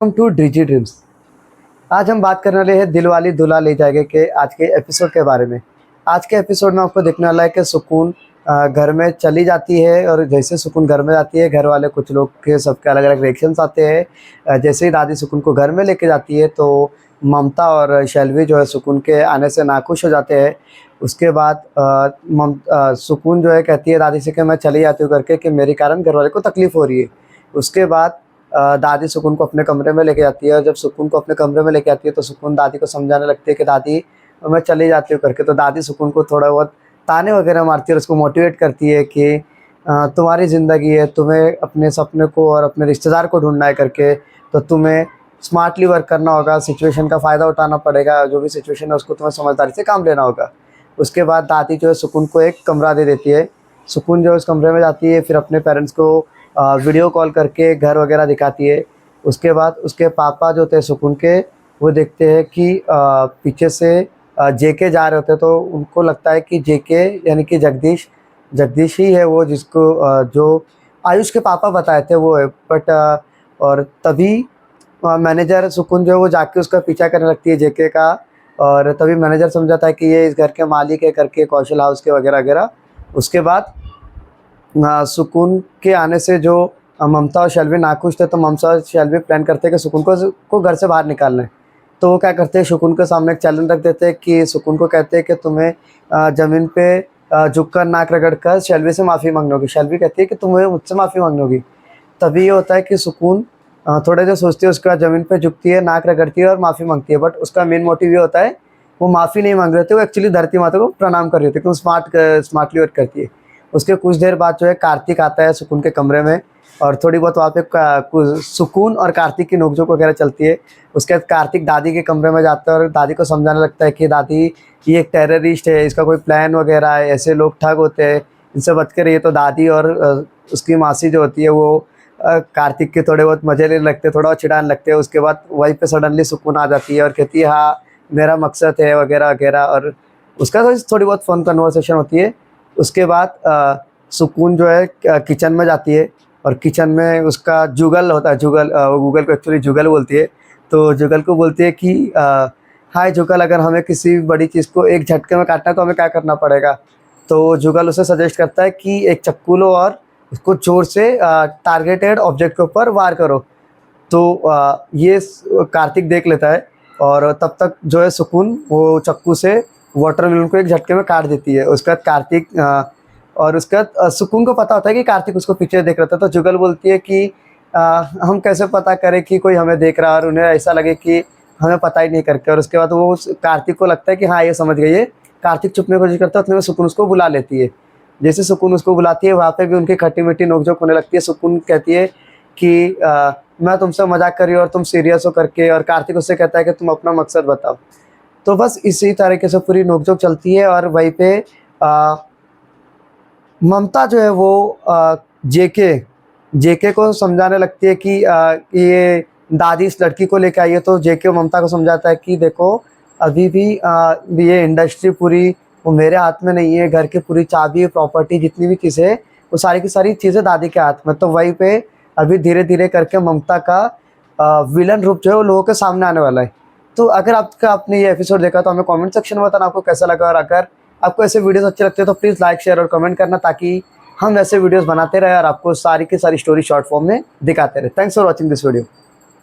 Welcome two DG dreams. आज हम बात करने वाले हैं दिलवाली दुल्हा ले जाएंगे के आज के एपिसोड के बारे में। आज के एपिसोड में आपको देखने वाला है कि सुकून घर में चली जाती है, और जैसे सुकून घर में जाती है, घर वाले कुछ लोग के सबके अलग अलग रिएक्शंस आते हैं। जैसे ही दादी सुकून को घर में लेके जाती है तो ममता और शैलवी जो है सुकून के आने से नाखुश हो जाते हैं। उसके बाद सुकून जो है कहती है दादी से कि मैं चली जाती हूँ करके, कि मेरे कारण घर वाले को तकलीफ़ हो रही है। उसके बाद दादी सुकून को अपने कमरे में लेके जाती है, और जब सुकून को अपने कमरे में लेके आती है तो सुकून दादी को समझाने लगती है कि दादी मैं चली जाती हूँ करके। तो दादी सुकून को थोड़ा बहुत ताने वगैरह मारती है और उसको मोटिवेट करती है कि तुम्हारी ज़िंदगी है, तुम्हें अपने सपने को और अपने रिश्तेदार को ढूंढना है करके, तो तुम्हें स्मार्टली वर्क करना होगा, सिचुएशन का फ़ायदा उठाना पड़ेगा, जो भी सिचुएशन है उसको तुम्हें समझदारी से काम लेना होगा। उसके बाद दादी जो है सुकून को एक कमरा दे देती है। सुकून जो है उस कमरे में जाती है, फिर अपने पेरेंट्स को वीडियो कॉल करके घर वगैरह दिखाती है। उसके बाद उसके पापा जो थे सुकून के, वो देखते हैं कि पीछे से जेके जा रहे होते हैं, तो उनको लगता है कि जेके यानी कि जगदीश जगदीश ही है वो, जिसको जो आयुष के पापा बताए थे वो है। बट और तभी मैनेजर सुकून जो है वो जाके उसका पीछा करने लगती है जेके का, और तभी मैनेजर समझाता है कि ये इस घर के मालिक है करके, कौशल हाउस के वगैरह वगैरह। उसके बाद सुकून के आने से जो ममता और शैलवी नाखुश थे, तो ममता और शैलवी प्लान करते हैं कि सुकून को घर से बाहर निकालना है। तो वो क्या करते हैं, सुकून के सामने एक चैलेंज रख देते हैं कि सुकून को कहते हैं कि तुम्हें ज़मीन पे झुककर नाक रगड़ कर शैलवी से माफ़ी मांगनी होगी। शैलवी कहती है कि तुम्हें मुझसे माफ़ी मांगनी होगी। तभी ये होता है कि सुकून थोड़ा देर सोचती है, उसके बाद ज़मीन पे झुकती है, नाक रगड़ती है और माफ़ी मांगती है। बट उसका मेन मोटिव ये होता है, वो माफ़ी नहीं मांग रहे थे, वो एक्चुअली धरती माता को प्रणाम कर रही होती है, क्योंकि स्मार्टली वर्क करती है। उसके कुछ देर बाद जो है कार्तिक आता है सुकून के कमरे में, और थोड़ी बहुत वहाँ पे सुकून और कार्तिक की नोकझोंक वगैरह चलती है। उसके बाद कार्तिक दादी के कमरे में जाता है और दादी को समझाने लगता है कि दादी ये एक टेररिस्ट है, इसका कोई प्लान वगैरह है, ऐसे लोग ठग होते हैं, इनसे बच के रहिए। तो दादी और उसकी मासी जो होती है वो कार्तिक के थोड़े बहुत मजे लेने लगते हैं, थोड़ा बहुत चिढ़ाने लगते हैं। उसके बाद वहीं पे सडनली सुकून आ जाती है और कहती है हाँ मेरा मकसद है वगैरह वगैरह, और उसका थोड़ी बहुत फ़न कन्वर्सेशन होती है। उसके बाद सुकून जो है किचन में जाती है, और किचन में उसका जुगल होता है, जुगल वो गूगल को एक्चुअली जुगल बोलती है। तो जुगल को बोलती है कि हाय जुगल, अगर हमें किसी भी बड़ी चीज़ को एक झटके में काटना है तो हमें क्या करना पड़ेगा। तो जुगल उसे सजेस्ट करता है कि एक चक्कू लो और उसको जोर से टारगेटेड ऑब्जेक्ट के ऊपर वार करो। तो कार्तिक देख लेता है, और तब तक जो है सुकून वो चक्कू से वाटरमेलन को एक झटके में काट देती है। उसके बाद कार्तिक और उसके बाद सुकून को पता होता है कि कार्तिक उसको पीछे देख रहा था। तो जुगल बोलती है कि हम कैसे पता करें कि कोई हमें देख रहा है, और उन्हें ऐसा लगे कि हमें पता ही नहीं करके। और उसके बाद वो कार्तिक को लगता है कि हाँ ये समझ गई है। कार्तिक छुपने की कोशिश करता है, उतने में सुकून उसको बुला लेती है। जैसे सुकून उसको बुलाती है, वहाँ पे भी उनकी खट्टी मीठी नोकझोंक होने लगती है। सुकून कहती है कि मैं तुमसे मजाक कर रही हूँ और तुम सीरियस हो करके, और कार्तिक उससे कहता है कि तुम अपना मकसद बताओ। तो बस इसी तरीके से पूरी नोकझोंक चलती है, और वहीं पे ममता जो है वो जेके जेके को समझाने लगती है कि ये दादी इस लड़की को लेके आई है। तो जेके ममता को समझाता है कि देखो अभी भी ये इंडस्ट्री पूरी वो मेरे हाथ में नहीं है, घर की पूरी चाबी प्रॉपर्टी जितनी भी चीज़ें है वो सारी की सारी चीज़ें दादी के हाथ में। तो वहीं पे अभी धीरे धीरे करके ममता का विलन रूप जो है वो लोगों के सामने आने वाला है। तो अगर आपने ये एपिसोड देखा तो हमें कमेंट सेक्शन में बताना आपको कैसा लगा, और अगर आपको ऐसे वीडियोस अच्छे लगते हैं तो प्लीज़ लाइक शेयर और कमेंट करना, ताकि हम ऐसे वीडियोस बनाते रहे और आपको सारी की सारी स्टोरी शॉर्ट फॉर्म में दिखाते रहे। Thanks for watching this video.